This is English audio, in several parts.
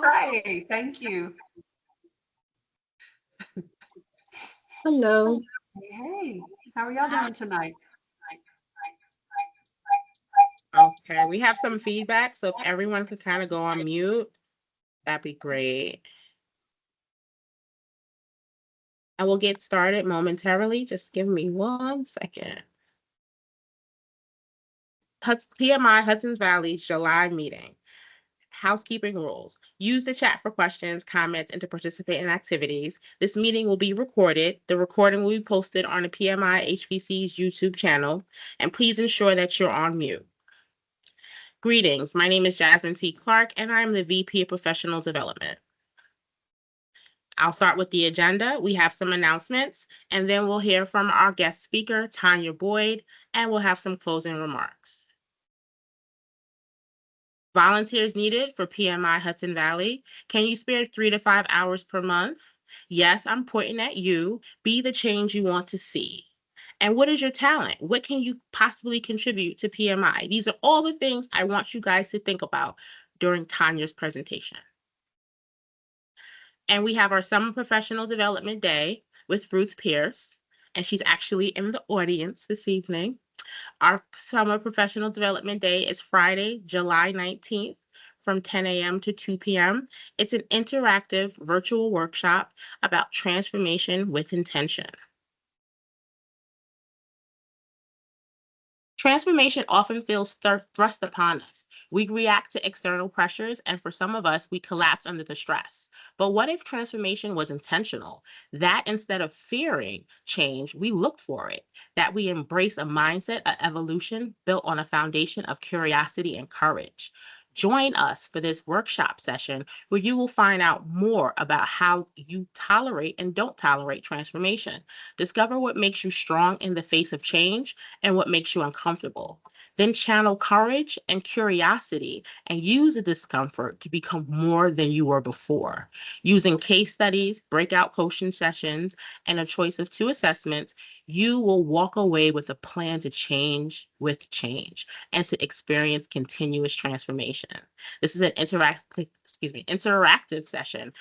right. Thank you. Hello. Hey, how are y'all doing tonight? Okay, we have some feedback, so if everyone could kind of go on mute, that'd be great. I will get started momentarily. Just give me 1 second. PMI Hudson's Valley July meeting. Housekeeping rules. Use the chat for questions, comments, and to participate in activities. This meeting will be recorded. The recording will be posted on the PMI HVC's YouTube channel, and please ensure that you're on mute. Greetings. My name is Jasmine T. Clark, and I am the VP of Professional Development. I'll start with the agenda. We have some announcements, and then we'll hear from our guest speaker, Tanya Boyd, and we'll have some closing remarks. Volunteers needed for PMI Hudson Valley. Can you spare 3 to 5 hours per month? Yes, I'm pointing at you. Be the change you want to see. And what is your talent? What can you possibly contribute to PMI? These are all the things I want you guys to think about during Tanya's presentation. And we have our Summer Professional Development Day with Ruth Pierce, and she's actually in the audience this evening. Our Summer Professional Development Day is Friday, July 19th from 10 a.m. to 2 p.m. It's an interactive virtual workshop about transformation with intention. Transformation often feels thrust upon us. We react to external pressures, and for some of us, we collapse under the stress. But what if transformation was intentional? That instead of fearing change, we look for it, that we embrace a mindset of evolution built on a foundation of curiosity and courage. Join us for this workshop session where you will find out more about how you tolerate and don't tolerate transformation. Discover what makes you strong in the face of change and what makes you uncomfortable. Then channel courage and curiosity and use the discomfort to become more than you were before. Using case studies, breakout coaching sessions, and a choice of 2 assessments, you will walk away with a plan to change with change and to experience continuous transformation. This is an interactive session.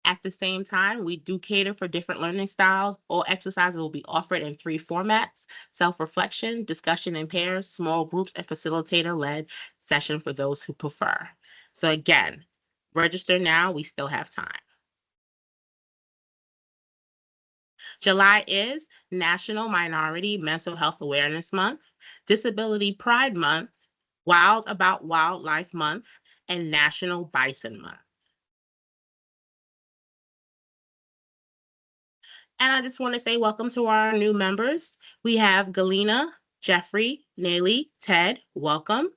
At the same time, we do cater for different learning styles. All exercises will be offered in 3 formats: self-reflection, discussion in pairs, small groups, and facilitator-led session for those who prefer. So again, register now, we still have time. July is National Minority Mental Health Awareness Month, Disability Pride Month, Wild About Wildlife Month, and National Bison Month. And I just want to say welcome to our new members. We have Galena, Jeffrey, Nelly, Ted, welcome.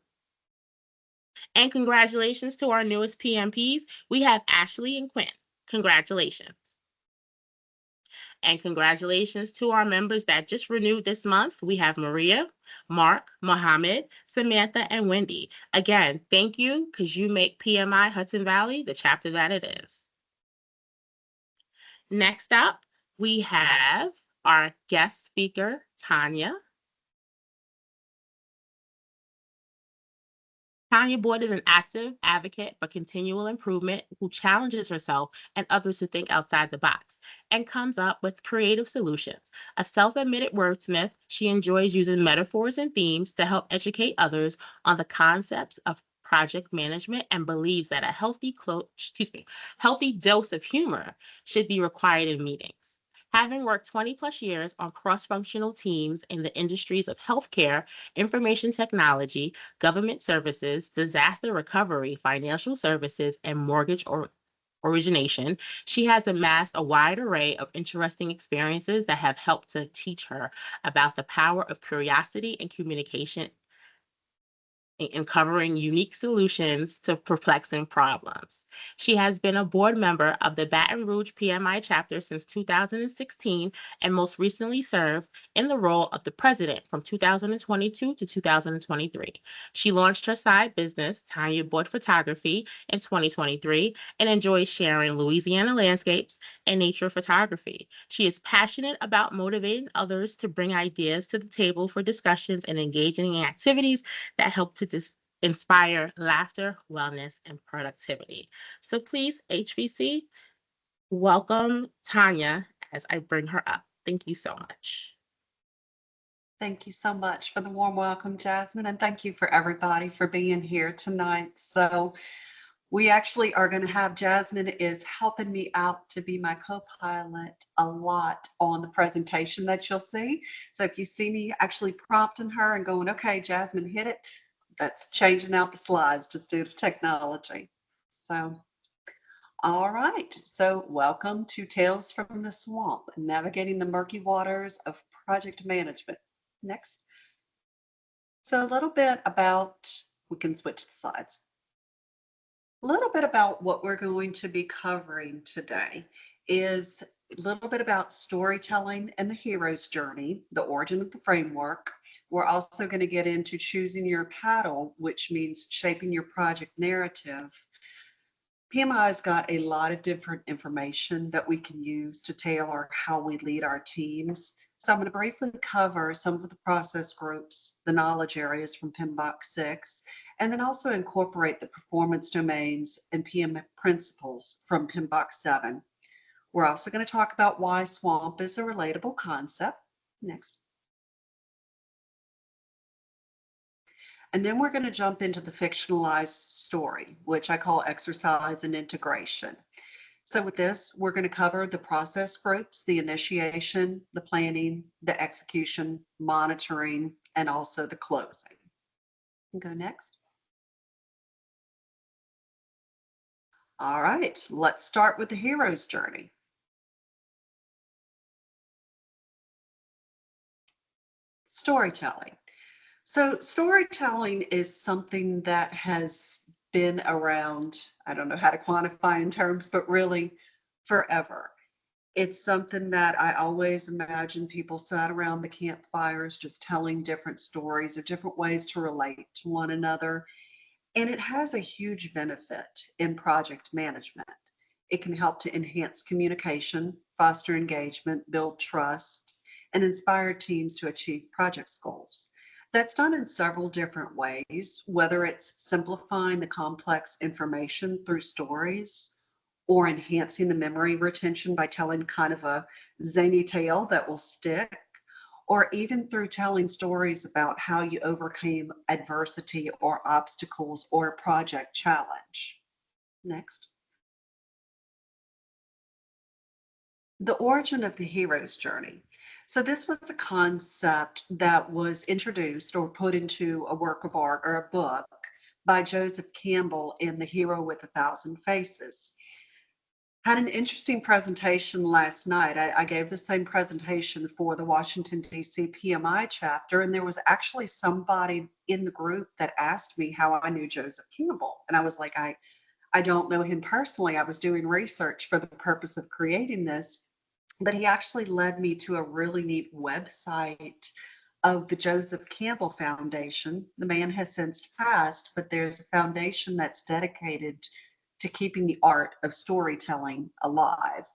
And congratulations to our newest PMPs. We have Ashley and Quinn. Congratulations. And congratulations to our members that just renewed this month. We have Maria, Mark, Mohammed, Samantha, and Wendy. Again, thank you because you make PMI Hudson Valley the chapter that it is. Next up, we have our guest speaker, Tanya. Tanya Boyd is an active advocate for continual improvement who challenges herself and others to think outside the box and comes up with creative solutions. A self-admitted wordsmith, she enjoys using metaphors and themes to help educate others on the concepts of project management and believes that a healthy dose of humor should be required in meetings. Having worked 20 plus years on cross-functional teams in the industries of healthcare, information technology, government services, disaster recovery, financial services, and mortgage origination, she has amassed a wide array of interesting experiences that have helped to teach her about the power of curiosity and communication in covering unique solutions to perplexing problems. She has been a board member of the Baton Rouge PMI chapter since 2016 and most recently served in the role of the president from 2022 to 2023. She launched her side business, Tanya Boyd Photography, in 2023 and enjoys sharing Louisiana landscapes and nature photography. She is passionate about motivating others to bring ideas to the table for discussions and engaging in activities that help to inspire laughter, wellness, and productivity. So please, HVC, welcome Tanya as I bring her up. Thank you so much. Thank you so much for the warm welcome, Jasmine, and thank you for everybody for being here tonight. So we actually are going to have Jasmine is helping me out to be my co-pilot a lot on the presentation that you'll see. So if you see me actually prompting her and going, okay, Jasmine, hit it, that's changing out the slides just due to technology. So, all right. So welcome to Tales from the Swamp, navigating the murky waters of project management. Next. So a little bit about, we can switch the slides. A little bit about what we're going to be covering today is a little bit about storytelling and the hero's journey, the origin of the framework. We're also going to get into choosing your paddle, which means shaping your project narrative. PMI's got a lot of different information that we can use to tailor how we lead our teams. So I'm going to briefly cover some of the process groups, the knowledge areas from PMBOK 6, and then also incorporate the performance domains and PM principles from PMBOK 7. We're also going to talk about why SWAMP is a relatable concept. Next. And then we're going to jump into the fictionalized story, which I call exercise and integration. So with this, we're going to cover the process groups, the initiation, the planning, the execution, monitoring, and also the closing. Go next. All right, let's start with the hero's journey. Storytelling. So storytelling is something that has been around, I don't know how to quantify in terms, but really forever. It's something that I always imagine people sat around the campfires just telling different stories or different ways to relate to one another. And it has a huge benefit in project management. It can help to enhance communication, foster engagement, build trust, and inspire teams to achieve project goals. That's done in several different ways, whether it's simplifying the complex information through stories or enhancing the memory retention by telling kind of a zany tale that will stick, or even through telling stories about how you overcame adversity or obstacles or a project challenge. Next. The origin of the hero's journey. So this was a concept that was introduced or put into a work of art or a book by Joseph Campbell in The Hero with a Thousand Faces. Had an interesting presentation last night. I gave the same presentation for the Washington, D.C. PMI chapter, and there was actually somebody in the group that asked me how I knew Joseph Campbell. And I was like, I don't know him personally. I was doing research for the purpose of creating this, but he actually led me to a really neat website of the Joseph Campbell Foundation. The man has since passed, but there's a foundation that's dedicated to keeping the art of storytelling alive.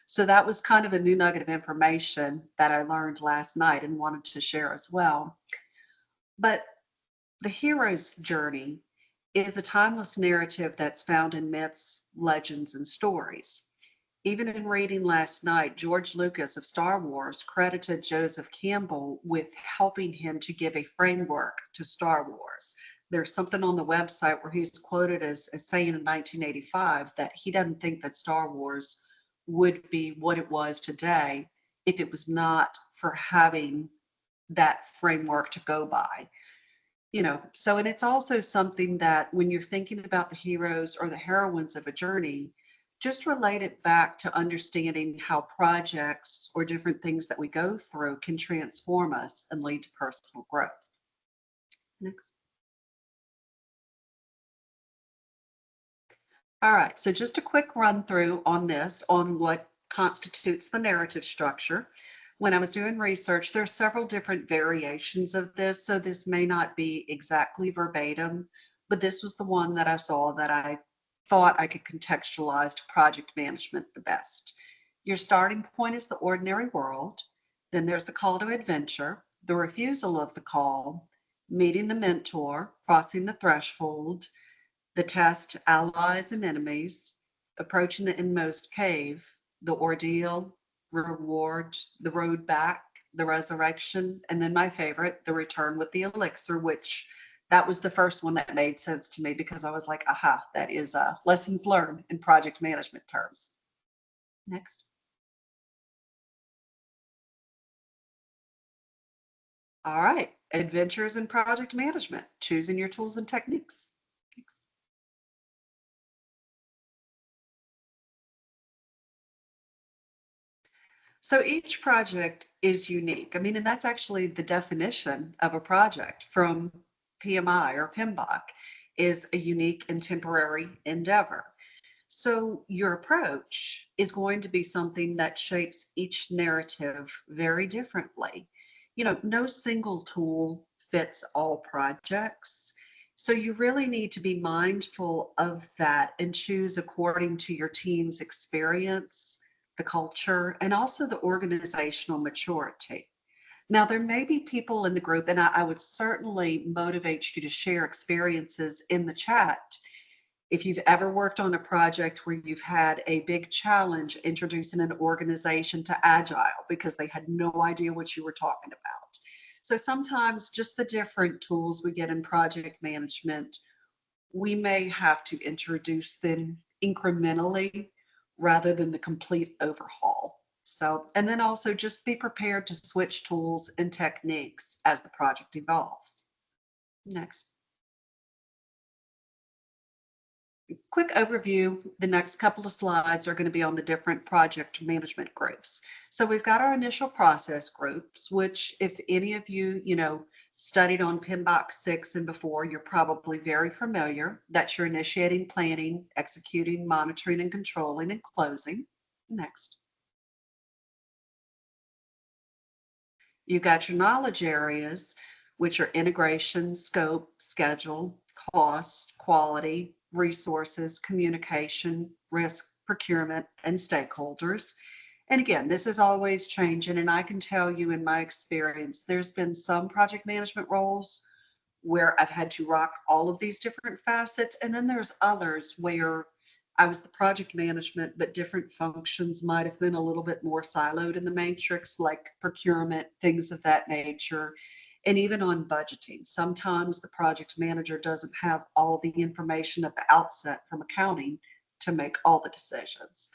So that was kind of a new nugget of information that I learned last night and wanted to share as well. But the hero's journey is a timeless narrative that's found in myths, legends, and stories. Even in reading last night, George Lucas of Star Wars credited Joseph Campbell with helping him to give a framework to Star Wars. There's something on the website where he's quoted as saying in 1985 that he doesn't think that Star Wars would be what it was today if it was not for having that framework to go by. So, and it's also something that when you're thinking about the heroes or the heroines of a journey, just relate it back to understanding how projects or different things that we go through can transform us and lead to personal growth. Next. All right, so just a quick run through on this, on what constitutes the narrative structure. When I was doing research, there are several different variations of this, so this may not be exactly verbatim, but this was the one that I saw that I thought I could contextualize to project management the best. Your starting point is the ordinary world, then there's the call to adventure, the refusal of the call, meeting the mentor, crossing the threshold, the test, allies and enemies, approaching the inmost cave, the ordeal, reward, the road back, the resurrection, and then my favorite, the return with the elixir, which that was the first one that made sense to me because I was like, aha, that is lessons learned in project management terms. Next. All right, adventures in project management, choosing your tools and techniques. So each project is unique. I mean, and that's actually the definition of a project from PMI or PMBOK is a unique and temporary endeavor. So your approach is going to be something that shapes each narrative very differently. No single tool fits all projects. So you really need to be mindful of that and choose according to your team's experience, the culture, and also the organizational maturity. Now, there may be people in the group, and I would certainly motivate you to share experiences in the chat if you've ever worked on a project where you've had a big challenge introducing an organization to agile because they had no idea what you were talking about. So sometimes just the different tools we get in project management, we may have to introduce them incrementally rather than the complete overhaul. So, and then also just be prepared to switch tools and techniques as the project evolves. Next. Quick overview, the next couple of slides are going to be on the different project management groups. So we've got our initial process groups, which if any of you, studied on PMBOK 6 and before, you're probably very familiar. That's your initiating, planning, executing, monitoring, and controlling, and closing. Next. You've got your knowledge areas, which are integration, scope, schedule, cost, quality, resources, communication, risk, procurement, and stakeholders. And again, this is always changing. And I can tell you in my experience, there's been some project management roles where I've had to rock all of these different facets. And then there's others where I was the project management, but different functions might have been a little bit more siloed in the matrix, like procurement, things of that nature. And even on budgeting, sometimes the project manager doesn't have all the information at the outset from accounting to make all the decisions.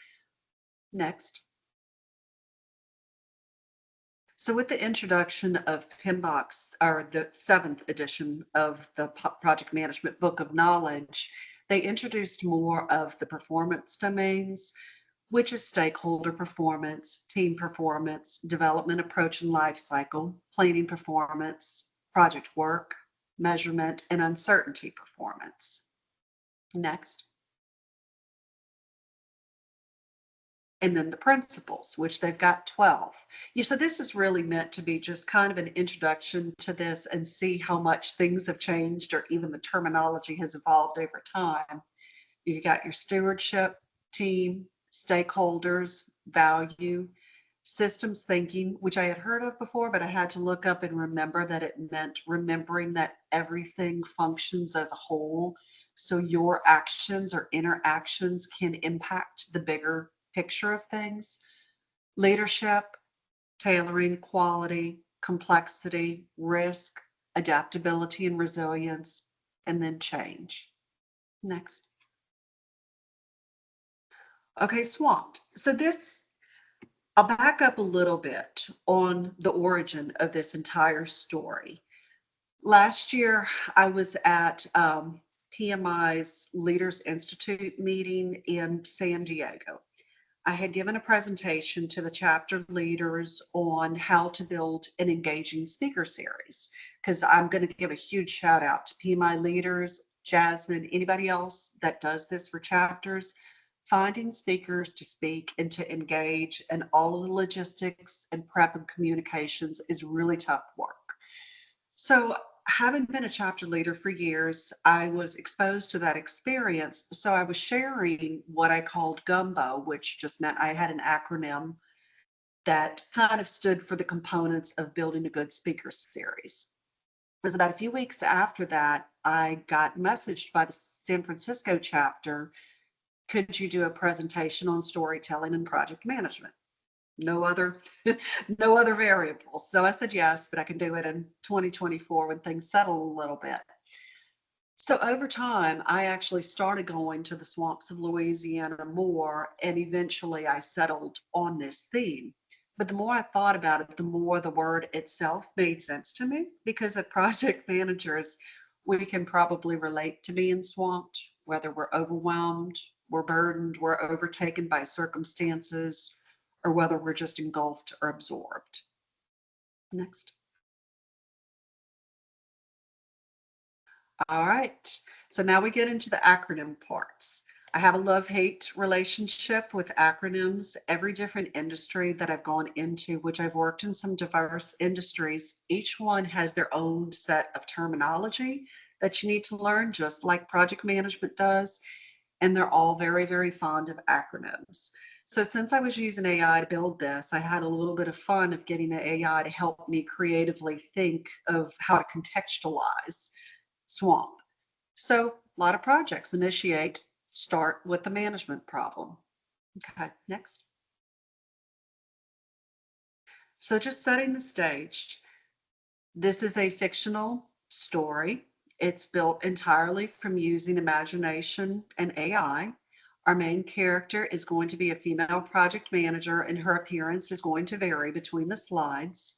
Next. So with the introduction of PMBOK's, or the seventh edition of the Project Management Book of Knowledge, they introduced more of the performance domains, which is stakeholder performance, team performance, development approach and life cycle, planning performance, project work, measurement, and uncertainty performance. Next. And then the principles, which they've got 12. So this is really meant to be just kind of an introduction to this and see how much things have changed or even the terminology has evolved over time. You've got your stewardship, team, stakeholders, value, systems thinking, which I had heard of before, but I had to look up and remember that it meant remembering that everything functions as a whole. So your actions or interactions can impact the bigger picture of things. Leadership, tailoring, quality, complexity, risk, adaptability and resilience, and then change. Next. Okay, swamped. So this, I'll back up a little bit on the origin of this entire story. Last year, I was at PMI's Leaders Institute meeting in San Diego. I had given a presentation to the chapter leaders on how to build an engaging speaker series, because I'm going to give a huge shout out to PMI leaders, Jasmine, anybody else that does this for chapters. Finding speakers to speak and to engage and all of the logistics and prep and communications is really tough work. So having been a chapter leader for years, I was exposed to that experience. So I was sharing what I called gumbo, which just meant I had an acronym that kind of stood for the components of building a good speaker series. It was about a few weeks after that, I got messaged by the San Francisco chapter, could you do a presentation on storytelling and project management? No other no other variables. So I said yes, but I can do it in 2024 when things settle a little bit. So over time, I actually started going to the swamps of Louisiana more, and eventually I settled on this theme. But the more I thought about it, the more the word itself made sense to me because as project managers, we can probably relate to being swamped, whether we're overwhelmed, we're burdened, we're overtaken by circumstances, or whether we're just engulfed or absorbed. Next. All right. So now we get into the acronym parts. I have a love-hate relationship with acronyms. Every different industry that I've gone into, which I've worked in some diverse industries, each one has their own set of terminology that you need to learn, just like project management does. And they're all very, very fond of acronyms. So since I was using AI to build this, I had a little bit of fun of getting the AI to help me creatively think of how to contextualize swamp. So a lot of projects initiate, start with the management problem. Okay, next. So just setting the stage. This is a fictional story. It's built entirely from using imagination and AI. Our main character is going to be a female project manager, and her appearance is going to vary between the slides.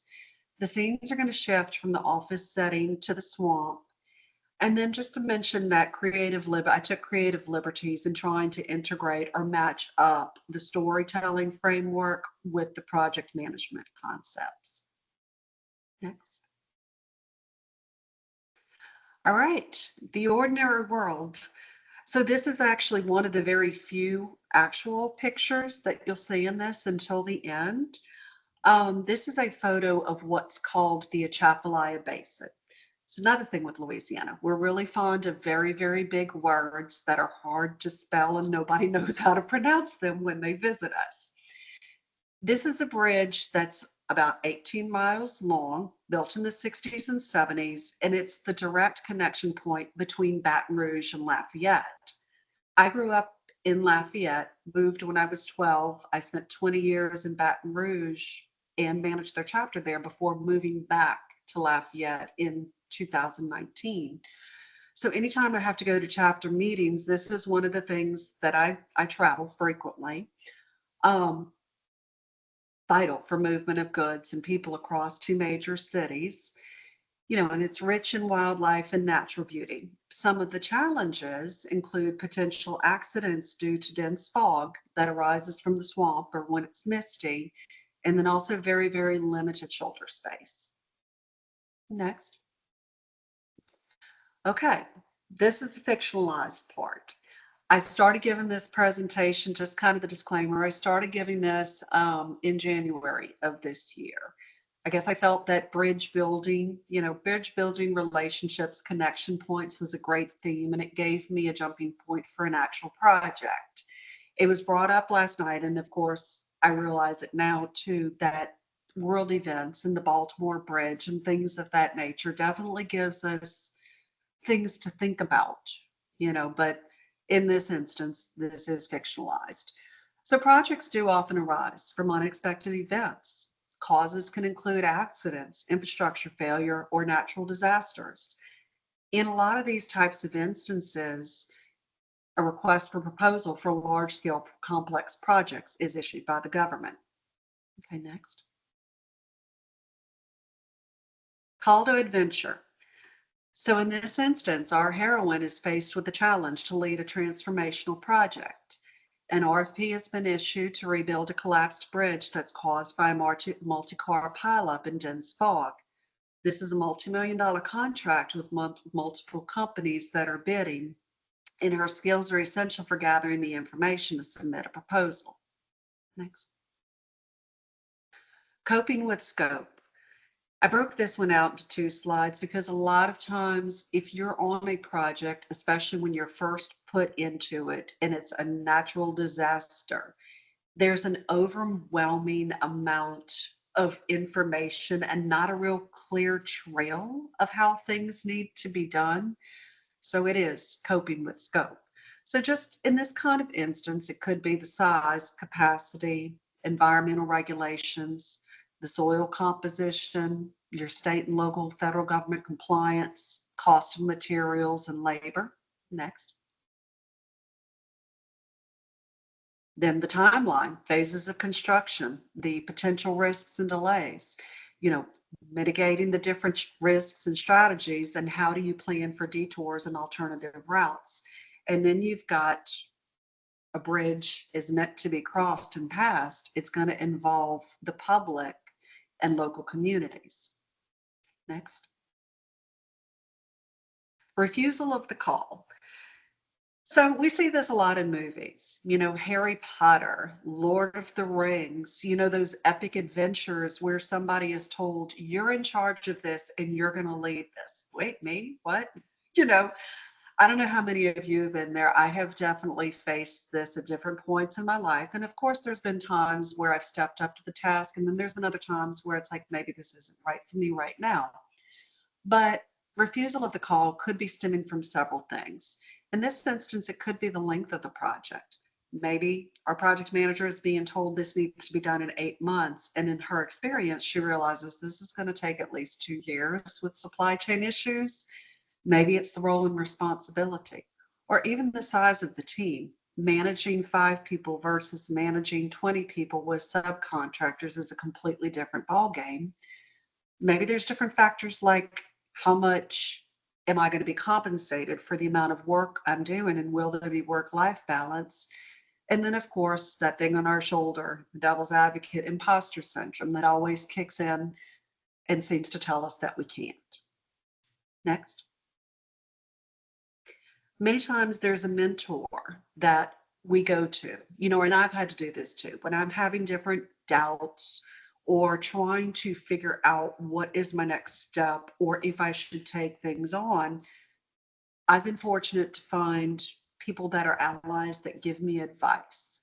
The scenes are going to shift from the office setting to the swamp. And then just to mention that I took creative liberties in trying to integrate or match up the storytelling framework with the project management concepts. Next. All right, the ordinary world. So this is actually one of the very few actual pictures that you'll see in this until the end. This is a photo of what's called the Atchafalaya Basin. It's another thing with Louisiana. We're really fond of very, very big words that are hard to spell and nobody knows how to pronounce them when they visit us. This is a bridge that's about 18 miles long, built in the 60s and 70s, and it's the direct connection point between Baton Rouge and Lafayette. I grew up in Lafayette, moved when I was 12. I spent 20 years in Baton Rouge and managed their chapter there before moving back to Lafayette in 2019. So anytime I have to go to chapter meetings, this is one of the things that I travel frequently. Um, Vital for movement of goods and people across two major cities. And it's rich in wildlife and natural beauty. Some of the challenges include potential accidents due to dense fog that arises from the swamp or when it's misty, and then also very, very limited shoulder space. Next. Okay, this is the fictionalized part. I started giving this presentation, just kind of the disclaimer, I started giving this in January of this year. I guess I felt that bridge building relationships, connection points was a great theme, and it gave me a jumping point for an actual project. It was brought up last night, and of course, I realize it now too, that world events and the Baltimore Bridge and things of that nature definitely gives us things to think about, but in this instance, this is fictionalized. So projects do often arise from unexpected events. Causes can include accidents, infrastructure failure, or natural disasters. In a lot of these types of instances, a request for proposal for large scale complex projects is issued by the government. Okay, next. Call to adventure. So in this instance, our heroine is faced with the challenge to lead a transformational project. An RFP has been issued to rebuild a collapsed bridge that's caused by a multi-car pileup in dense fog. This is a multi-million-dollar contract with multiple companies that are bidding, and her skills are essential for gathering the information to submit a proposal. Next. Coping with scope. I broke this one out into two slides because a lot of times, if you're on a project, especially when you're first put into it and it's a natural disaster, there's an overwhelming amount of information and not a real clear trail of how things need to be done. So it is coping with scope. So just in this kind of instance, it could be the size, capacity, environmental regulations, the soil composition, your state and local federal government compliance, cost of materials and labor. Next. Then the timeline, phases of construction, the potential risks and delays, you know, mitigating the different risks and strategies, and how do you plan for detours and alternative routes. And then you've got a bridge is meant to be crossed and passed. It's going to involve the public and local communities. Next. Refusal of the call. So we see this a lot in movies, Harry Potter, Lord of the Rings, those epic adventures where somebody is told, you're in charge of this and you're going to lead this. Wait, me? What? You know, I don't know how many of you have been there. I have definitely faced this at different points in my life. And of course, there's been times where I've stepped up to the task. And then there's been other times where it's like, maybe this isn't right for me right now. But refusal of the call could be stemming from several things. In this instance, it could be the length of the project. Maybe our project manager is being told this needs to be done in 8 months. And in her experience, she realizes this is going to take at least 2 years with supply chain issues. Maybe it's the role and responsibility, or even the size of the team. Managing 5 people versus managing 20 people with subcontractors is a completely different ballgame. Maybe there's different factors like how much am I going to be compensated for the amount of work I'm doing, and will there be work-life balance? And then, of course, that thing on our shoulder, the devil's advocate, imposter syndrome that always kicks in and seems to tell us that we can't. Next. Many times there's a mentor that we go to, and I've had to do this too. When I'm having different doubts or trying to figure out what is my next step or if I should take things on, I've been fortunate to find people that are allies that give me advice.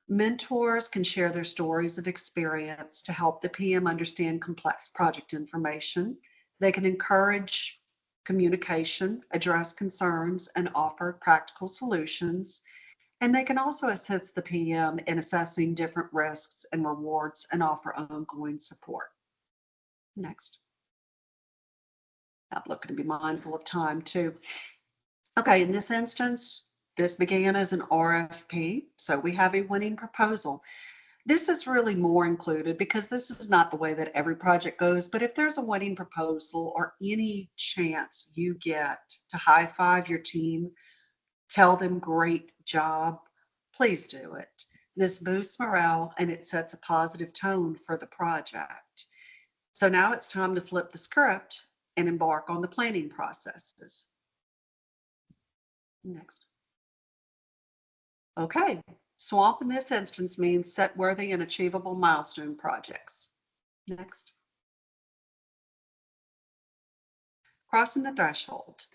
Mentors can share their stories of experience to help the PM understand complex project information. They can encourage communication, address concerns, and offer practical solutions. And they can also assist the PM in assessing different risks and rewards and offer ongoing support. Next. I'm looking to be mindful of time too. Okay, in this instance, this began as an RFP, so we have a winning proposal. This is really more included because this is not the way that every project goes, but if there's a winning proposal or any chance you get to high five your team, tell them great job, please do it. This boosts morale and it sets a positive tone for the project. So now it's time to flip the script and embark on the planning processes. Next. Okay, SWAMP in this instance means set worthy and achievable milestone projects. Next. Crossing the threshold.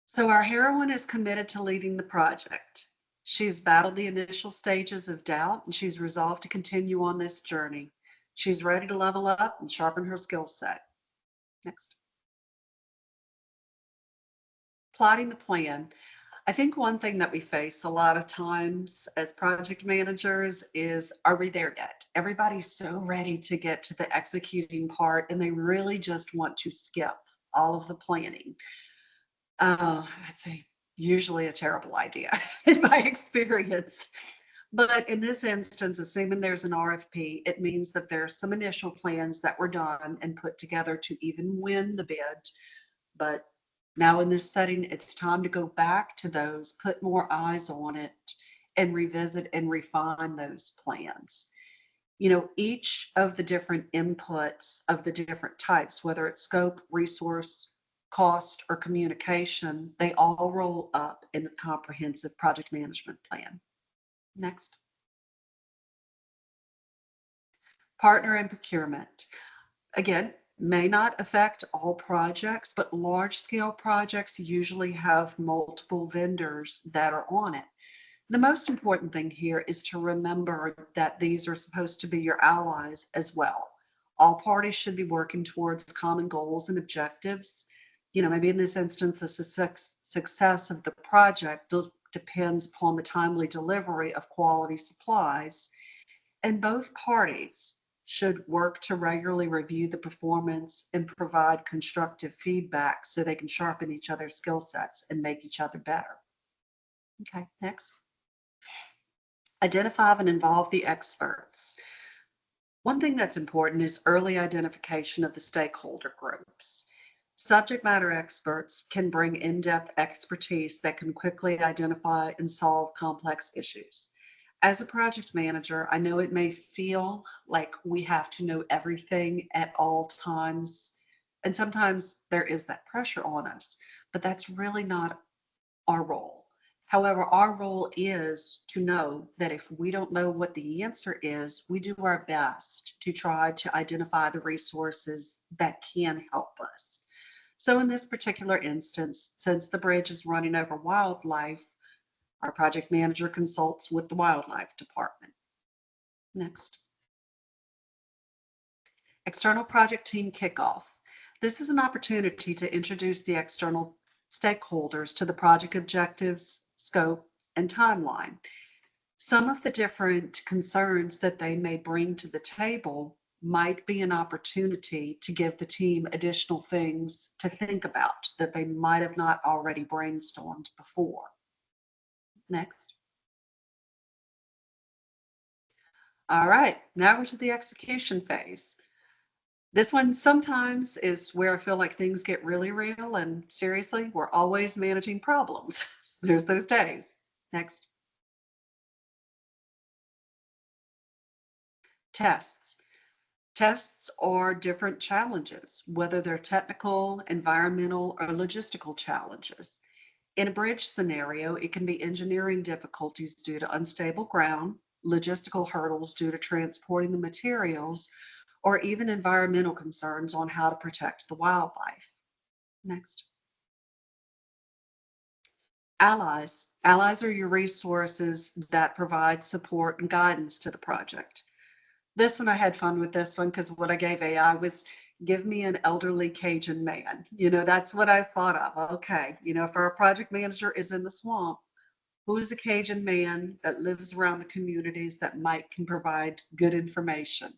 So our heroine is committed to leading the project. She's battled the initial stages of doubt and she's resolved to continue on this journey. She's ready to level up and sharpen her skill set. Next. Plotting the plan. I think one thing that we face a lot of times as project managers is, are we there yet? Everybody's so ready to get to the executing part and they really just want to skip all of the planning. That's usually a terrible idea in my experience. But in this instance, assuming there's an RFP, it means that there's some initial plans that were done and put together to even win the bid. But now in this setting, it's time to go back to those, put more eyes on it, and revisit and refine those plans. Each of the different inputs of the different types, whether it's scope, resource, cost, or communication, they all roll up in the comprehensive project management plan. Next. Partner and procurement. Again, may not affect all projects, but large scale projects usually have multiple vendors that are on it. The most important thing here is to remember that these are supposed to be your allies as well. All parties should be working towards common goals and objectives. Maybe in this instance, the success of the project depends upon the timely delivery of quality supplies, and both parties should work to regularly review the performance and provide constructive feedback so they can sharpen each other's skill sets and make each other better. Okay, next. Identify and involve the experts. One thing that's important is early identification of the stakeholder groups. Subject matter experts can bring in-depth expertise that can quickly identify and solve complex issues. As a project manager, I know it may feel like we have to know everything at all times, and sometimes there is that pressure on us, but that's really not our role. However, our role is to know that if we don't know what the answer is, we do our best to try to identify the resources that can help us. So in this particular instance, since the bridge is running over wildlife, our project manager consults with the wildlife department. Next. External project team kickoff. This is an opportunity to introduce the external stakeholders to the project objectives, scope, and timeline. Some of the different concerns that they may bring to the table might be an opportunity to give the team additional things to think about that they might have not already brainstormed before. Next. All right, now we're to the execution phase. This one sometimes is where I feel like things get really real, and seriously, we're always managing problems. There's those days. Next. Tests. Tests are different challenges, whether they're technical, environmental, or logistical challenges. In a bridge scenario, it can be engineering difficulties due to unstable ground, logistical hurdles due to transporting the materials, or even environmental concerns on how to protect the wildlife. Next. Allies. Allies are your resources that provide support and guidance to the project. This one, I had fun with this one because what I gave AI was give me an elderly Cajun man. That's what I thought of. Okay, if our project manager is in the swamp, who's a Cajun man that lives around the communities that might can provide good information?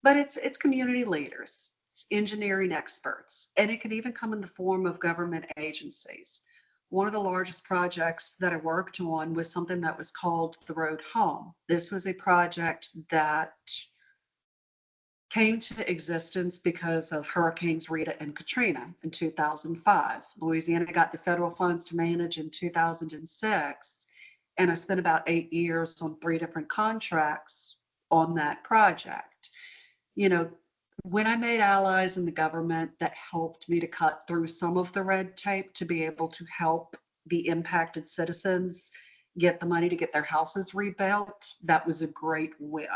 But it's community leaders, it's engineering experts, and it can even come in the form of government agencies. One of the largest projects that I worked on was something that was called the Road Home. This was a project that came to existence because of Hurricanes Rita and Katrina in 2005. Louisiana got the federal funds to manage in 2006, and I spent about 8 years on 3 different contracts on that project. You know, when I made allies in the government, that helped me to cut through some of the red tape to be able to help the impacted citizens get the money to get their houses rebuilt. That was a great win.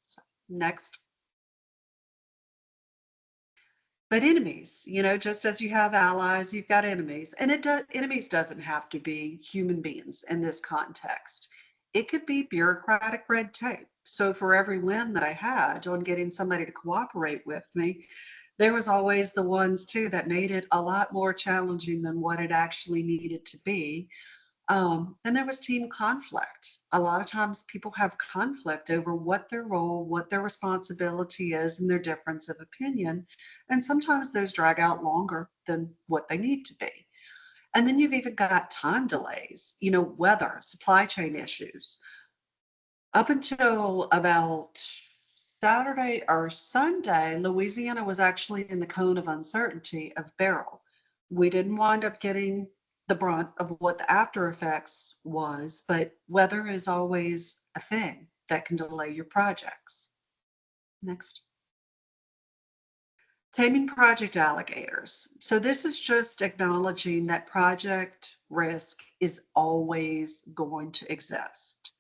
So, next. But enemies, just as you have allies, you've got enemies. And enemies doesn't have to be human beings in this context. It could be bureaucratic red tape. So for every win that I had on getting somebody to cooperate with me, there was always the ones too that made it a lot more challenging than what it actually needed to be. And there was team conflict. A lot of times people have conflict over what their role, what their responsibility is, and their difference of opinion. And sometimes those drag out longer than what they need to be. And then you've even got time delays, weather, supply chain issues. Up until about Saturday or Sunday, Louisiana was actually in the cone of uncertainty of Beryl. We didn't wind up getting the brunt of what the after effects was, but weather is always a thing that can delay your projects. Next. Taming project alligators. So this is just acknowledging that project risk is always going to exist.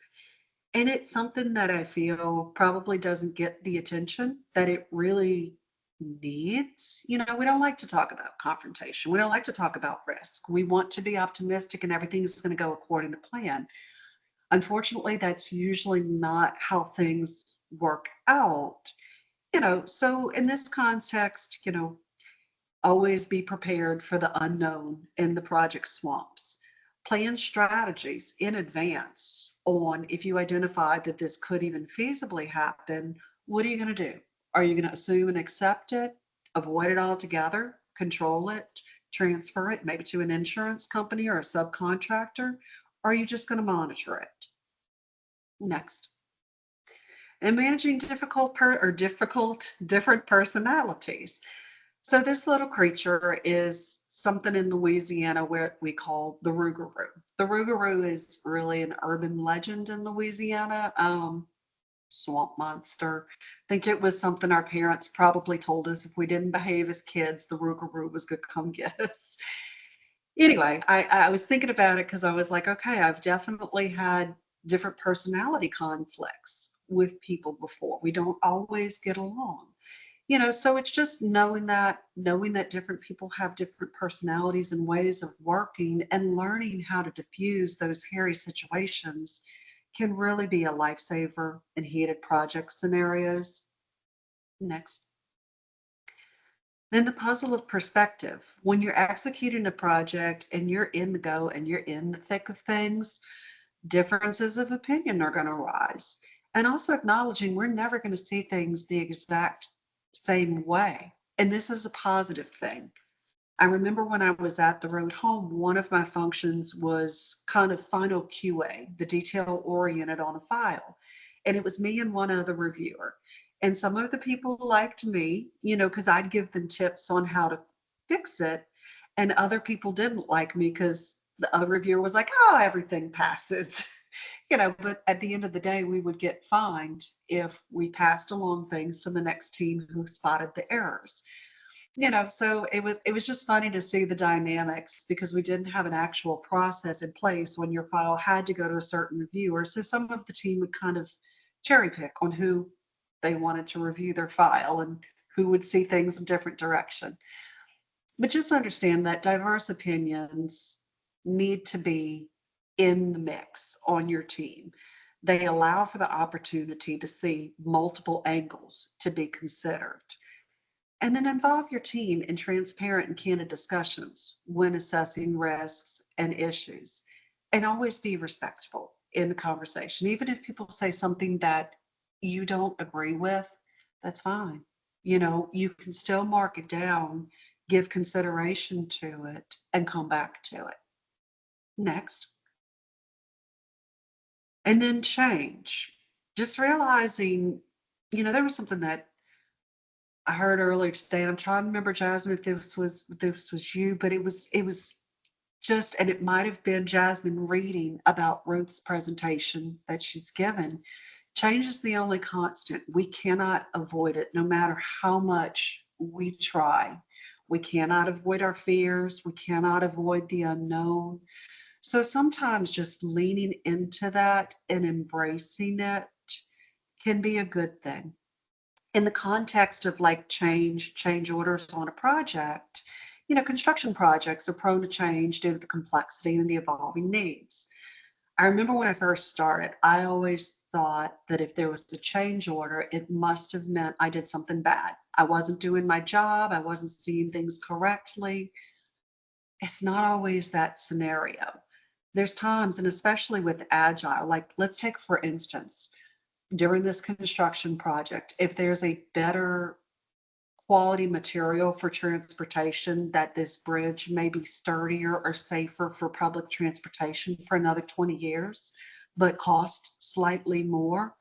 And it's something that I feel probably doesn't get the attention that it really needs. We don't like to talk about confrontation. We don't like to talk about risk. We want to be optimistic and everything's going to go according to plan. Unfortunately, that's usually not how things work out. So in this context, always be prepared for the unknown in the project swamps. Plan strategies in advance on if you identify that this could even feasibly happen, what are you going to do? Are you going to assume and accept it, avoid it altogether, control it, transfer it maybe to an insurance company or a subcontractor? Or are you just going to monitor it? Next. And managing difficult different personalities. So this little creature is something in Louisiana where we call the rougarou. The rougarou is really an urban legend in Louisiana. Swamp monster. I think it was something our parents probably told us if we didn't behave as kids, the rougarou was going to come get us. Anyway, I was thinking about it because I was like, okay, I've definitely had different personality conflicts with people before. We don't always get along. So it's just knowing that different people have different personalities and ways of working and learning how to diffuse those hairy situations can really be a lifesaver in heated project scenarios. Next. Then the puzzle of perspective. When you're executing a project and you're in the go and you're in the thick of things, differences of opinion are going to arise. And also acknowledging we're never going to see things the exact same way. And this is a positive thing. I remember when I was at the road home, one of my functions was kind of final QA, the detail oriented on a file. And it was me and one other reviewer. And some of the people liked me, because I'd give them tips on how to fix it. And other people didn't like me because the other reviewer was like, oh, everything passes. But at the end of the day, we would get fined if we passed along things to the next team who spotted the errors. So it was just funny to see the dynamics because we didn't have an actual process in place when your file had to go to a certain reviewer. So some of the team would kind of cherry pick on who they wanted to review their file and who would see things in different direction. But just understand that diverse opinions need to be in the mix on your team. They allow for the opportunity to see multiple angles to be considered. And then involve your team in transparent and candid discussions when assessing risks and issues. And always be respectful in the conversation. Even if people say something that you don't agree with, that's fine. You can still mark it down, give consideration to it, and come back to it. Next. And then change. Just realizing, there was something that I heard earlier today, and I'm trying to remember, Jasmine, if this was you, but it was just, and it might have been Jasmine reading about Ruth's presentation that she's given. Change is the only constant. We cannot avoid it, no matter how much we try. We cannot avoid our fears. We cannot avoid the unknown. So sometimes just leaning into that and embracing it can be a good thing in the context of like change orders on a project. Construction projects are prone to change due to the complexity and the evolving needs. I remember when I first started, I always thought that if there was a change order, it must have meant I did something bad. I wasn't doing my job, I wasn't seeing things correctly. It's not always that scenario. There's times, and especially with agile, like let's take for instance, during this construction project, if there's a better quality material for transportation, that this bridge may be sturdier or safer for public transportation for another 20 years, but cost slightly more,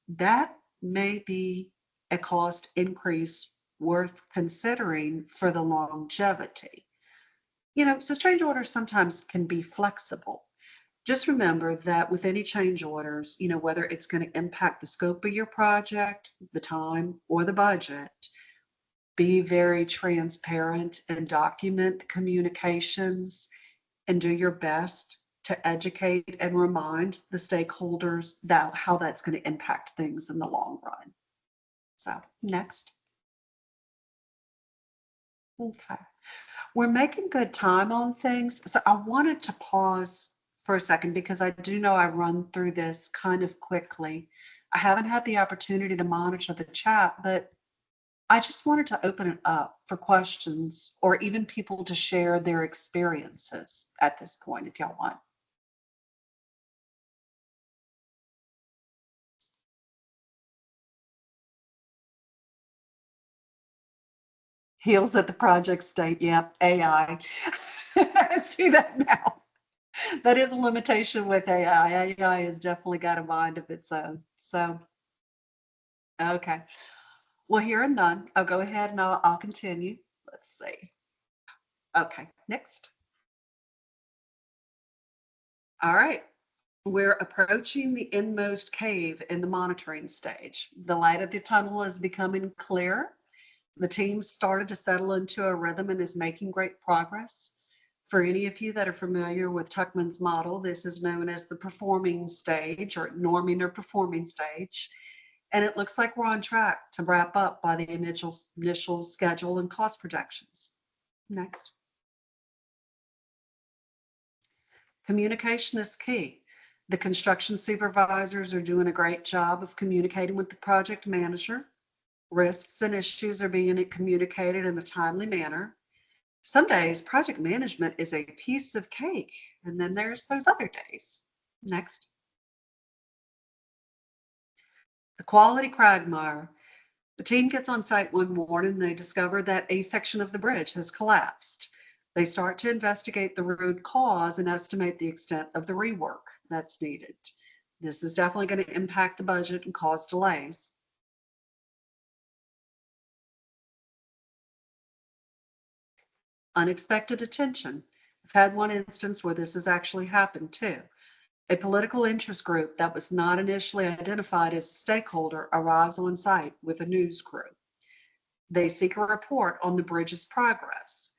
that may be a cost increase worth considering for the longevity. So change orders sometimes can be flexible. Just remember that with any change orders, whether it's going to impact the scope of your project, the time, or the budget, be very transparent and document the communications and do your best to educate and remind the stakeholders that how that's going to impact things in the long run. So next. Okay. We're making good time on things. So I wanted to pause for a second because I do know I run through this kind of quickly. I haven't had the opportunity to monitor the chat, but I just wanted to open it up for questions or even people to share their experiences at this point, if y'all want. Heels at the project state. Yep, AI. I see that now. That is a limitation with AI. AI has definitely got a mind of its own. So, okay. Well, here and none. I'll go ahead and I'll continue. Let's see. Okay, next. All right. We're approaching the inmost cave in the monitoring stage. The light at the tunnel is becoming clear. The team started to settle into a rhythm and is making great progress. For any of you that are familiar with Tuckman's model, this is known as the performing stage or norming or performing stage. And it looks like we're on track to wrap up by the initial schedule and cost projections. Next. Communication is key. The construction supervisors are doing a great job of communicating with the project manager. Risks and issues are being communicated in a timely manner. Some days, project management is a piece of cake, and then there's those other days. Next. The quality quagmire. The team gets on site one morning and they discover that a section of the bridge has collapsed. They start to investigate the root cause and estimate the extent of the rework that's needed. This is definitely going to impact the budget and cause delays. Unexpected attention. I've had one instance where this has actually happened too. A political interest group that was not initially identified as a stakeholder arrives on site with a news crew. They seek a report on the bridge's progress.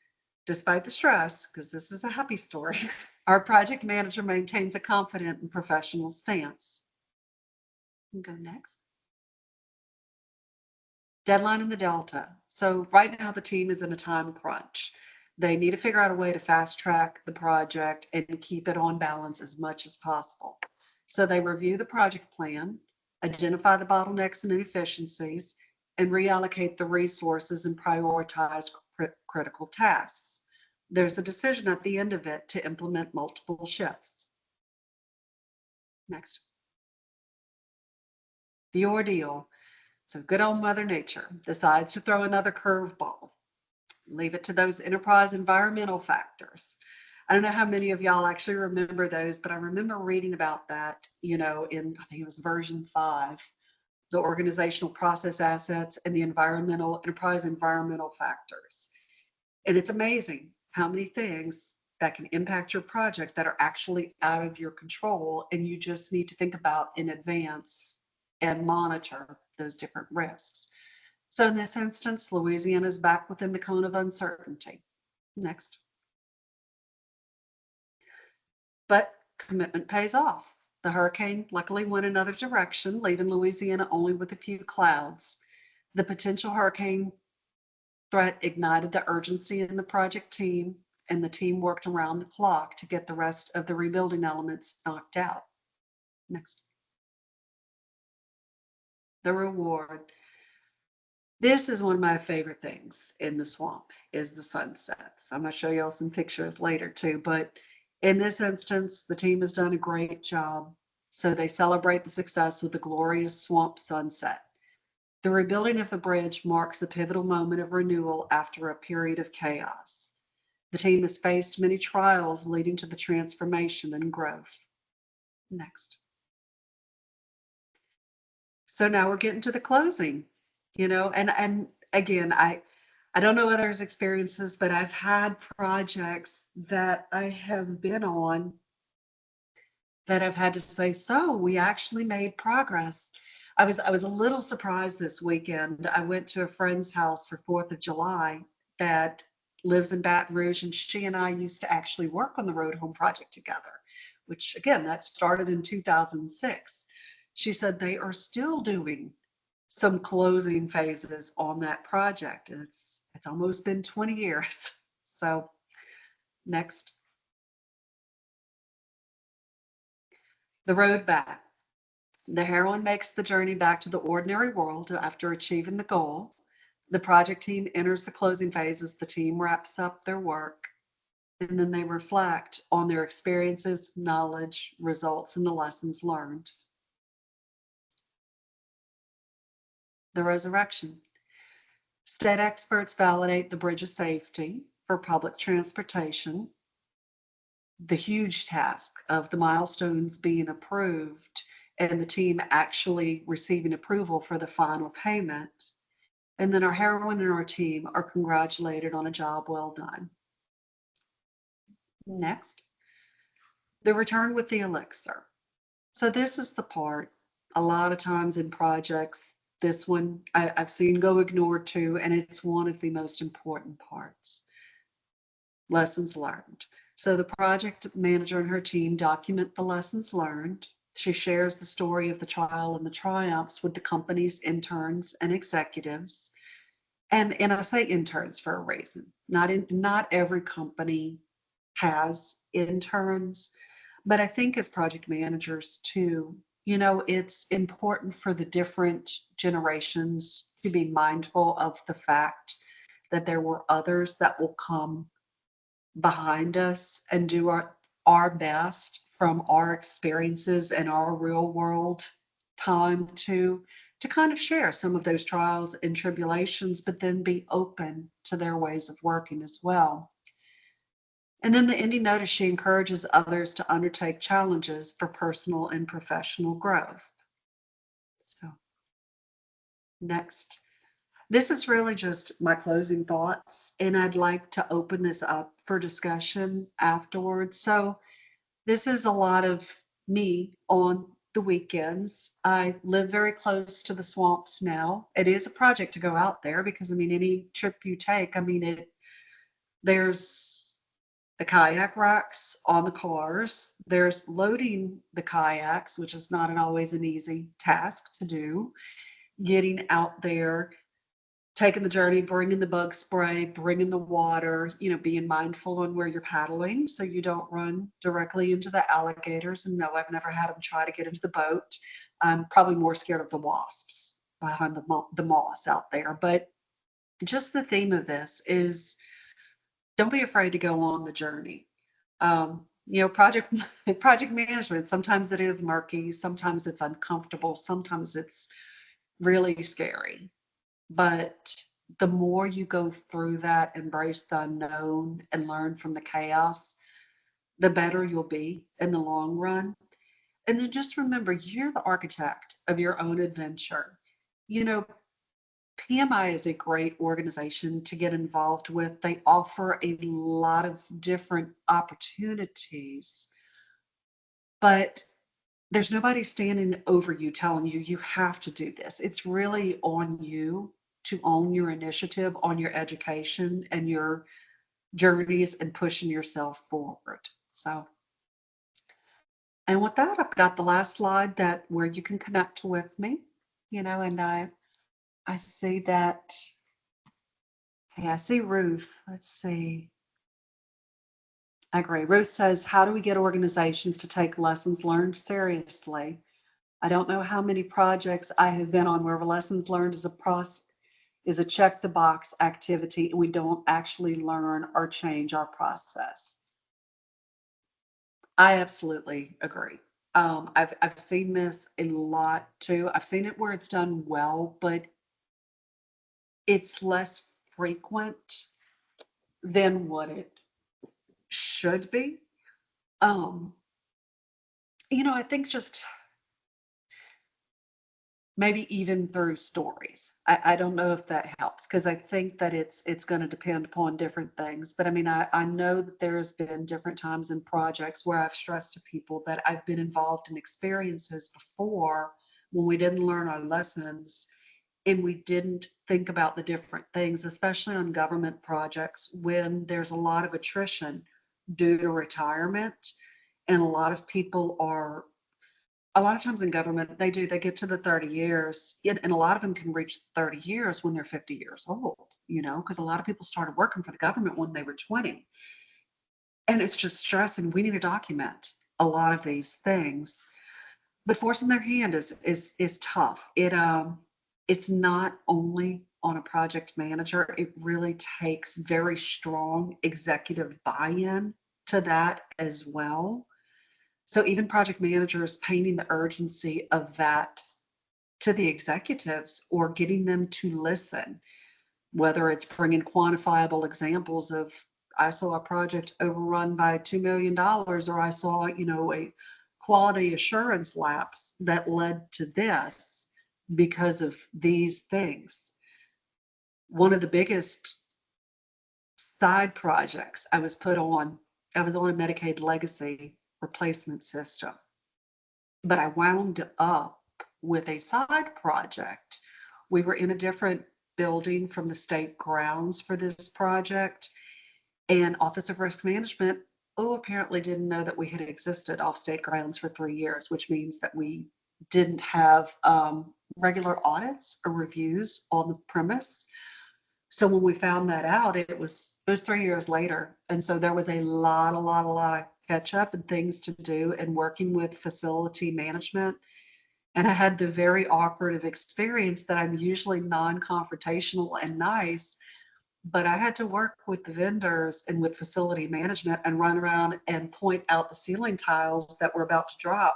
Despite the stress, because this is a happy story, our project manager maintains a confident and professional stance. You can go next. Deadline in the Delta. So right now the team is in a time crunch. They need to figure out a way to fast track the project and keep it on balance as much as possible. So they review the project plan, identify the bottlenecks and inefficiencies, and reallocate the resources and prioritize critical tasks. There's a decision at the end of it to implement multiple shifts. Next. The ordeal. So good old Mother Nature decides to throw another curveball. Leave it to those enterprise environmental factors. I don't know how many of y'all actually remember those, but I remember reading about that, in I think it was version 5, the organizational process assets and the enterprise environmental factors. And it's amazing how many things that can impact your project that are actually out of your control, and you just need to think about in advance and monitor those different risks. So in this instance, Louisiana is back within the cone of uncertainty. Next. But commitment pays off. The hurricane luckily went another direction, leaving Louisiana only with a few clouds. The potential hurricane threat ignited the urgency in the project team, and the team worked around the clock to get the rest of the rebuilding elements knocked out. Next. The reward. This is one of my favorite things in the swamp is the sunsets. I'm going to show y'all some pictures later too, but in this instance, the team has done a great job. So they celebrate the success with the glorious swamp sunset. The rebuilding of the bridge marks a pivotal moment of renewal after a period of chaos. The team has faced many trials leading to the transformation and growth. Next. So now we're getting to the closing, and again, I don't know others' experiences, but I've had projects that I have been on that I've had to say, so we actually made progress. I was a little surprised this weekend. I went to a friend's house for 4th of July that lives in Baton Rouge, and she and I used to actually work on the Road Home project together, which again, that started in 2006. She said they are still doing some closing phases on that project. And it's almost been 20 years. So next, the road back. The heroine makes the journey back to the ordinary world after achieving the goal. The project team enters the closing phase as the team wraps up their work, and then they reflect on their experiences, knowledge, results, and the lessons learned. The resurrection. State experts validate the bridge's safety for public transportation. The huge task of the milestones being approved and the team actually receiving approval for the final payment. And then our heroine and our team are congratulated on a job well done. Next, the return with the elixir. So this is the part a lot of times in projects, this one I've seen go ignored too, and it's one of the most important parts. Lessons learned. So the project manager and her team document the lessons learned. She shares the story of the trial and the triumphs with the company's interns and executives. And I say interns for a reason. Not every company has interns, but I think as project managers too, it's important for the different generations to be mindful of the fact that there were others that will come behind us and do our best from our experiences and our real world time to kind of share some of those trials and tribulations, but then be open to their ways of working as well. And then the ending notice, she encourages others to undertake challenges for personal and professional growth. So next, this is really just my closing thoughts, and I'd like to open this up for discussion afterwards. So this is a lot of me on the weekends. I live very close to the swamps now. It is a project to go out there because, I mean, any trip you take, I mean, there's the kayak racks on the cars. There's loading the kayaks, which is not always an easy task to do. Getting out there, taking the journey, bringing the bug spray, bringing the water, being mindful on where you're paddling so you don't run directly into the alligators. And no, I've never had them try to get into the boat. I'm probably more scared of the wasps behind the moss out there. But just the theme of this is don't be afraid to go on the journey. Project project management, sometimes it is murky, sometimes it's uncomfortable, sometimes it's really scary. But the more you go through that, embrace the unknown and learn from the chaos, the better you'll be in the long run. And then just remember, you're the architect of your own adventure. You know, PMI is a great organization to get involved with. They offer a lot of different opportunities, but there's nobody standing over you telling you you have to do this. It's really on you to own your initiative, on your education and your journeys and pushing yourself forward. So, and with that, I've got the last slide that where you can connect with me, and I see that, hey, I see Ruth. Let's see. I agree. Ruth says, how do we get organizations to take lessons learned seriously? I don't know how many projects I have been on where lessons learned is a check the box activity and we don't actually learn or change our process. I absolutely agree. I've seen this a lot too. I've seen it where it's done well, but it's less frequent than what it should be. Um, I think just maybe even through stories. I don't know if that helps because I think that it's going to depend upon different things. But I mean, I know that there's been different times in projects where I've stressed to people that I've been involved in experiences before when we didn't learn our lessons and we didn't think about the different things, especially on government projects when there's a lot of attrition due to retirement. And a lot of times in government, they get to the 30 years, and a lot of them can reach 30 years when they're 50 years old, because a lot of people started working for the government when they were 20. And it's just stressing. We need to document a lot of these things. But forcing their hand is tough. It's not only on a project manager, it really takes very strong executive buy-in to that as well. So even project managers painting the urgency of that to the executives or getting them to listen, whether it's bringing quantifiable examples of, I saw a project overrun by $2 million, or I saw, a quality assurance lapse that led to this because of these things. One of the biggest side projects I was on a Medicaid legacy replacement system, but I wound up with a side project. We were in a different building from the state grounds for this project, and Office of Risk Management, apparently didn't know that we had existed off state grounds for 3 years, which means that we didn't have regular audits or reviews on the premise. So when we found that out, it was 3 years later, and so there was a lot of catch up and things to do, and working with facility management. And I had the very awkward of experience that I'm usually non-confrontational and nice, but I had to work with the vendors and with facility management and run around and point out the ceiling tiles that were about to drop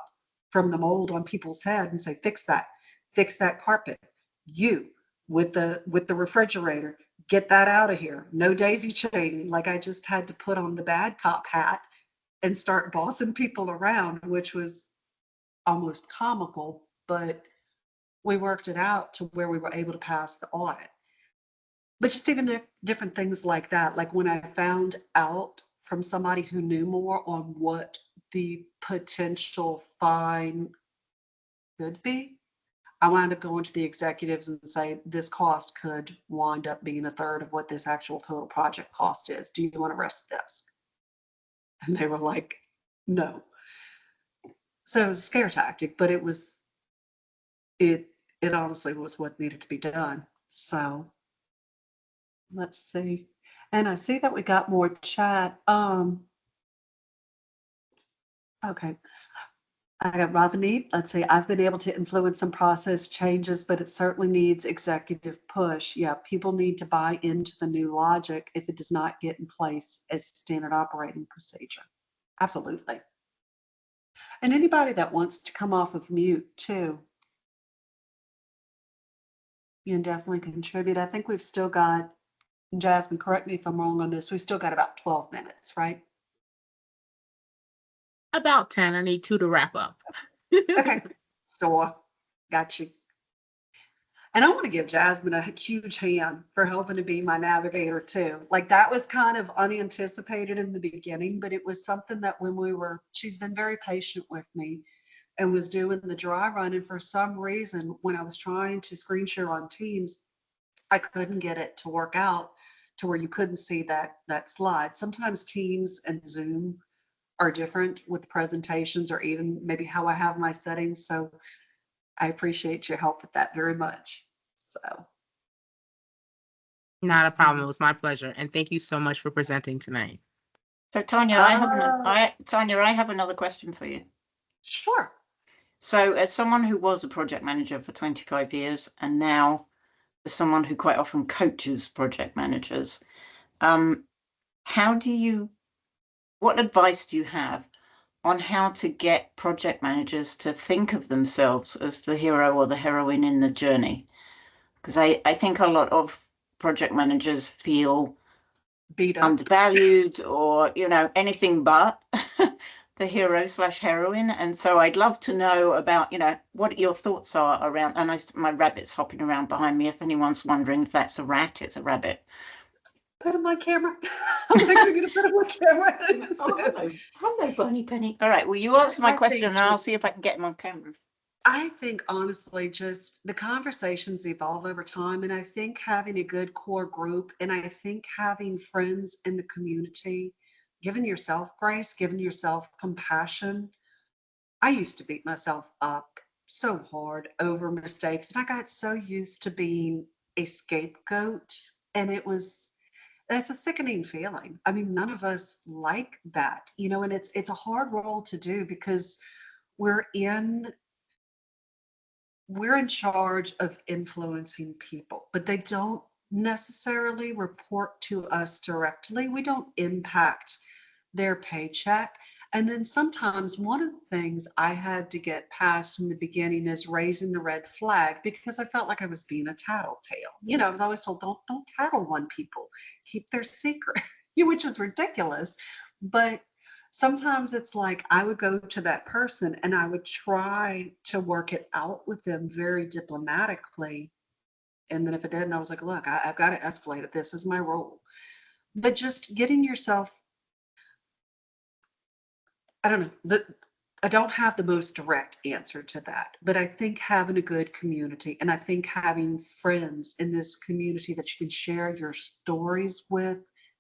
from the mold on people's head and say, fix that carpet. You with the refrigerator, get that out of here. No daisy chaining. Like, I just had to put on the bad cop hat and start bossing people around, which was almost comical, but we worked it out to where we were able to pass the audit. But just even different things like that, like when I found out from somebody who knew more on what the potential fine could be, I wound up going to the executives and say, this cost could wind up being a third of what this actual total project cost is. Do you want to risk this? And they were like, no. So it was a scare tactic, but it it honestly was what needed to be done. So let's see. And I see that we got more chat. Okay. I got Ravanit. Let's see. I've been able to influence some process changes, but it certainly needs executive push. Yeah, people need to buy into the new logic if it does not get in place as standard operating procedure. Absolutely. And anybody that wants to come off of mute too, you can definitely contribute. I think we've still got, Jasmine, correct me if I'm wrong on this, we've still got about 12 minutes, right? About 10. I need 2 to wrap up. Okay. Sure. Got you. And I want to give Jasmine a huge hand for helping to be my navigator too. Like, that was kind of unanticipated in the beginning, but it was something that she's been very patient with me and was doing the dry run. And for some reason, when I was trying to screen share on Teams, I couldn't get it to work out to where you couldn't see that slide. Sometimes Teams and Zoom are different with presentations, or even maybe how I have my settings. So I appreciate your help with that very much. So Not a problem. It was my pleasure. And thank you so much for presenting tonight. So Tanya, I have another question for you. Sure. So as someone who was a project manager for 25 years and now as someone who quite often coaches project managers, what advice do you have on how to get project managers to think of themselves as the hero or the heroine in the journey? Because I think a lot of project managers feel Beat up. undervalued or, anything but the hero/heroine. And so I'd love to know about, what your thoughts are around, and my rabbit's hopping around behind me. If anyone's wondering if that's a rat, it's a rabbit. Put him on camera. I'm going to put him on camera. Oh, hello, Bunny Penny. All right, well, you answer my question and I'll see if I can get him on camera. I think honestly, just the conversations evolve over time. And I think having a good core group, and I think having friends in the community, giving yourself grace, giving yourself compassion. I used to beat myself up so hard over mistakes, and I got so used to being a scapegoat. And that's a sickening feeling. I mean, none of us like that, and it's a hard role to do because we're in we're in charge of influencing people, but they don't necessarily report to us directly. We don't impact their paycheck. And then sometimes one of the things I had to get past in the beginning is raising the red flag because I felt like I was being a tattletale. I was always told, don't tattle on people, keep their secret, which is ridiculous. But sometimes it's like I would go to that person and I would try to work it out with them very diplomatically. And then if it didn't, I was like, look, I've got to escalate it. This is my role. But just getting yourself, I don't know, I don't have the most direct answer to that, but I think having a good community and I think having friends in this community that you can share your stories with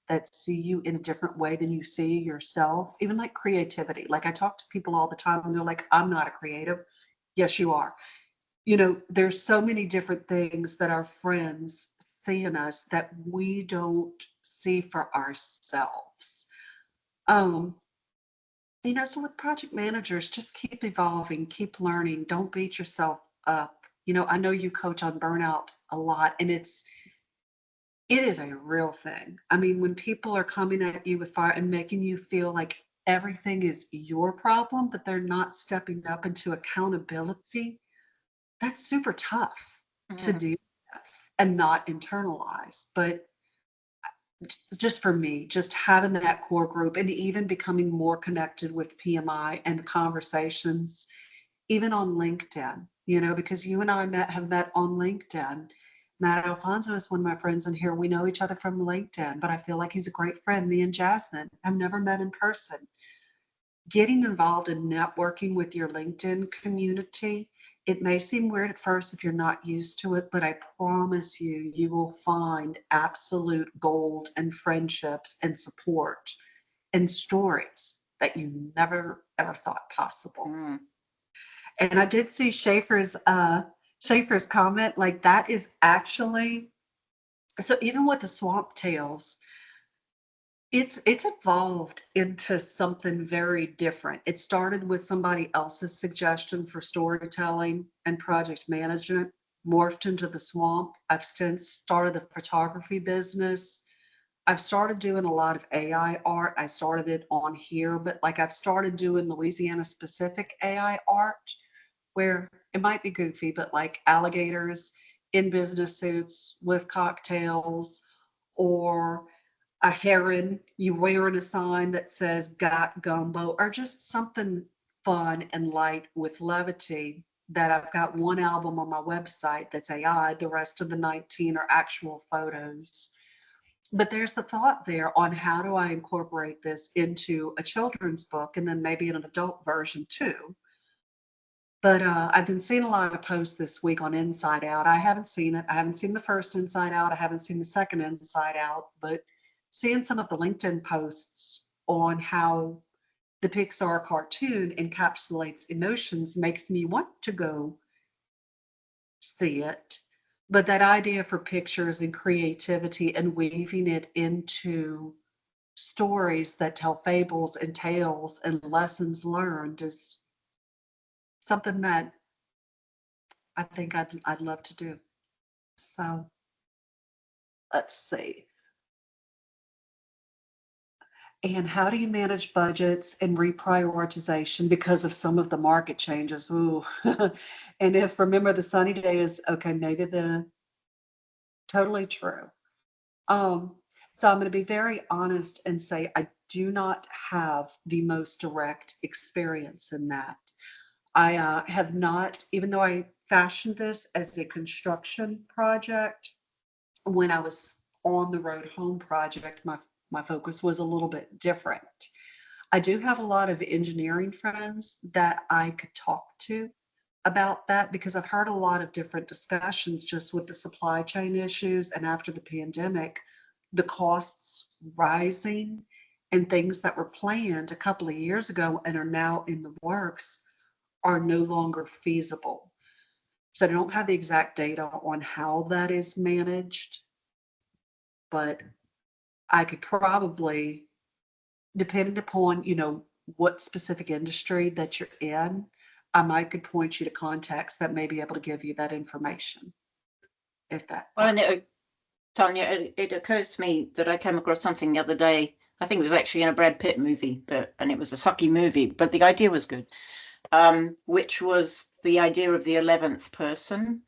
that see you in a different way than you see yourself, even like creativity. Like I talk to people all the time and they're like, I'm not a creative. Yes, you are. There's so many different things that our friends see in us that we don't see for ourselves. Um, so with project managers, just keep evolving, keep learning, don't beat yourself up. I know you coach on burnout a lot, and it is a real thing. I mean, when people are coming at you with fire and making you feel like everything is your problem, but they're not stepping up into accountability, that's super tough to Mm. do and not internalize. But just for me, just having that core group and even becoming more connected with PMI and the conversations, even on LinkedIn, because you and I have met on LinkedIn. Matt Alfonso is one of my friends in here. We know each other from LinkedIn, but I feel like he's a great friend. Me and Jasmine, I've never met in person. Getting involved in networking with your LinkedIn community, it may seem weird at first if you're not used to it, but I promise you, you will find absolute gold and friendships and support and stories that you never ever thought possible. Mm. And I did see Schaefer's comment, like that is actually so even with the swamp tales, it's evolved into something very different. It started with somebody else's suggestion for storytelling and project management, morphed into the swamp. I've since started the photography business. I've started doing a lot of AI art. I started it on here, but like I've started doing Louisiana specific AI art where it might be goofy, but like alligators in business suits with cocktails, or a heron, you wearing a sign that says got gumbo, or just something fun and light with levity. That I've got one album on my website that's AI, the rest of the 19 are actual photos. But there's the thought there on how do I incorporate this into a children's book and then maybe an adult version too. But I've been seeing a lot of posts this week on Inside Out. I haven't seen it. I haven't seen the first Inside Out. I haven't seen the second Inside Out. But seeing some of the LinkedIn posts on how the Pixar cartoon encapsulates emotions makes me want to go see it. But that idea for pictures and creativity and weaving it into stories that tell fables and tales and lessons learned is something that I think I'd love to do. So let's see. And how do you manage budgets and reprioritization because of some of the market changes? Ooh. And if remember the sunny day is okay, maybe the totally true. Um, so I'm going to be very honest and say I do not have the most direct experience in that. I have not, even though I fashioned this as a construction project, when I was on the road home project, my focus was a little bit different. I do have a lot of engineering friends that I could talk to about that because I've heard a lot of different discussions just with the supply chain issues and after the pandemic, the costs rising and things that were planned a couple of years ago and are now in the works are no longer feasible. So I don't have the exact data on how that is managed, but I could probably, depending upon, what specific industry that you're in, I might could point you to contacts that may be able to give you that information, if that Well, and helps. Tanya, it occurs to me that I came across something the other day. I think it was actually in a Brad Pitt movie, and it was a sucky movie, but the idea was good. Which was the idea of the 11th person.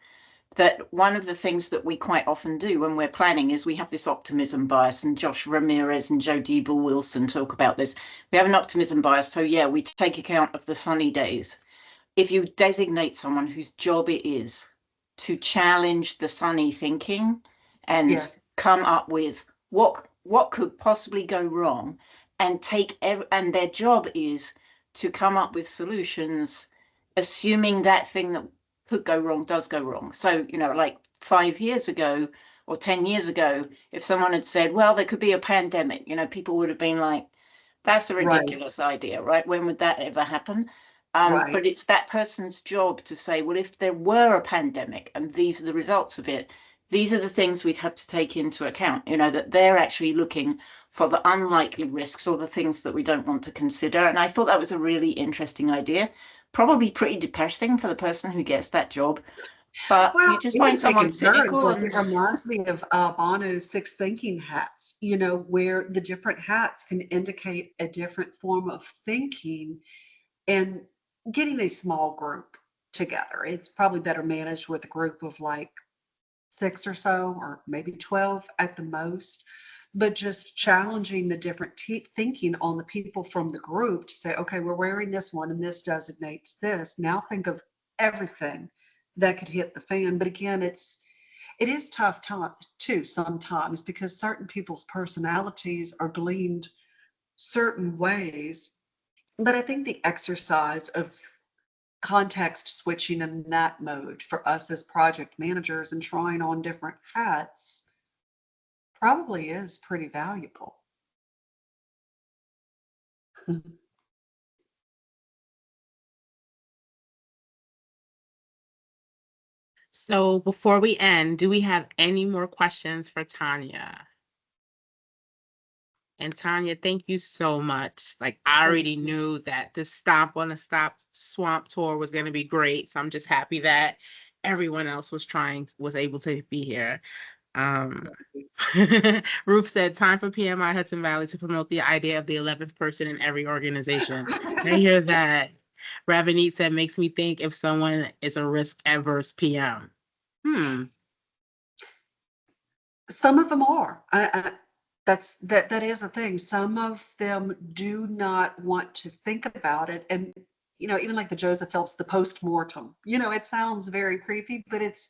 That one of the things that we quite often do when we're planning is we have this optimism bias, and Josh Ramirez and Joe Diebel Wilson talk about this. We have an optimism bias, so yeah, we take account of the sunny days. If you designate someone whose job it is to challenge the sunny thinking and Yes, come up with what could possibly go wrong, and and their job is to come up with solutions, assuming that thing that could go wrong does go wrong. So, like 5 years ago or 10 years ago, if someone had said, well, there could be a pandemic, people would have been like, that's a right, ridiculous idea, right? When would that ever happen? right. But it's that person's job to say, well, if there were a pandemic and these are the results of it, these are the things we'd have to take into account, that they're actually looking for the unlikely risks or the things that we don't want to consider. And I thought that was a really interesting idea, probably pretty depressing for the person who gets that job. But you Well, just it find can take someone a turn. cynical Like it and reminds me of Bono's Six Thinking Hats, where the different hats can indicate a different form of thinking and getting a small group together. It's probably better managed with a group of like six or so, or maybe 12 at the most, but just challenging the different thinking on the people from the group to say, okay, we're wearing this one and this designates this. Now think of everything that could hit the fan. But again, it is tough too sometimes because certain people's personalities are gleaned certain ways. But I think the exercise of context switching in that mode for us as project managers and trying on different hats probably is pretty valuable. So before we end, do we have any more questions for Tanya? And Tanya, thank you so much. Like I Thank already you. knew that the Stomp on the Stop Swamp tour was going to be great. So I'm just happy that everyone else was able to be here. Um, Ruth said, time for PMI Hudson Valley to promote the idea of the 11th person in every organization. I hear that. Ravanite said, makes me think if someone is a risk adverse PM. Some of them are. That is a thing. Some of them do not want to think about it, and even like the Joseph Phelps, the post-mortem. It sounds very creepy, but it's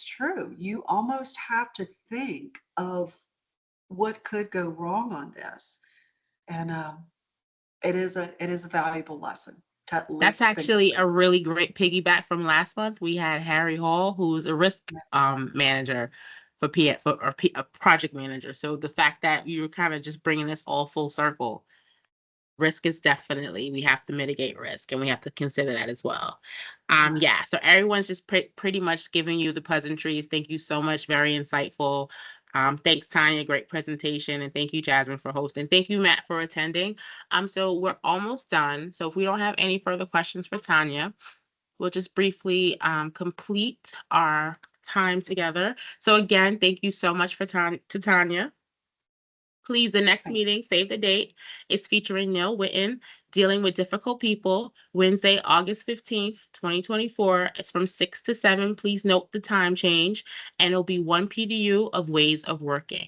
true. You almost have to think of what could go wrong on this, and it is a valuable lesson to at That's least think actually through. a really great piggyback from last month. We had Harry Hall, who's a risk manager for a project manager. So the fact that you're kind of just bringing this all full circle, risk is definitely, we have to mitigate risk and we have to consider that as well. Yeah, so everyone's just pretty much giving you the pleasantries. Thank you so much. Very insightful. Thanks, Tanya. Great presentation. And thank you, Jasmine, for hosting. Thank you, Matt, for attending. So we're almost done. So if we don't have any further questions for Tanya, we'll just briefly complete our time together. So again, thank you so much to Tanya. Please, the next meeting, save the date, is featuring Neil Witten, Dealing with Difficult People, Wednesday, August 15th, 2024. It's from 6 to 7. Please note the time change, and it'll be 1 PDU of Ways of Working.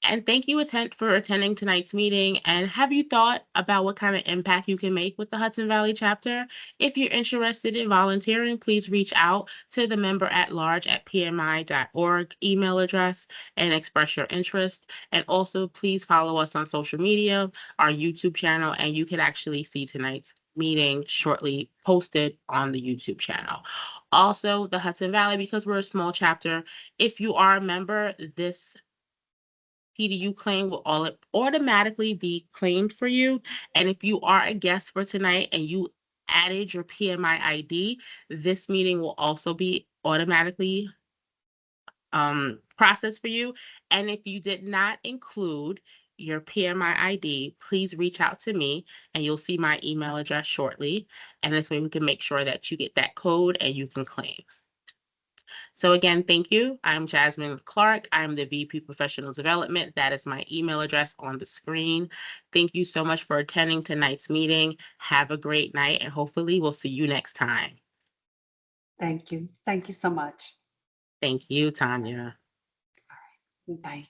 And thank you for attending tonight's meeting. And have you thought about what kind of impact you can make with the Hudson Valley chapter? If you're interested in volunteering, please reach out to the member@large@pmi.org email address and express your interest. And also, please follow us on social media, our YouTube channel, and you can actually see tonight's meeting shortly posted on the YouTube channel. Also, the Hudson Valley, because we're a small chapter, if you are a member, this PDU claim will all automatically be claimed for you. And if you are a guest for tonight and you added your PMI ID, this meeting will also be automatically processed for you. And if you did not include your PMI ID, please reach out to me and you'll see my email address shortly. And this way we can make sure that you get that code and you can claim. So again, thank you. I'm Jasmine Clark. I'm the VP Professional Development. That is my email address on the screen. Thank you so much for attending tonight's meeting. Have a great night, and hopefully we'll see you next time. Thank you. Thank you so much. Thank you, Tanya. Bye.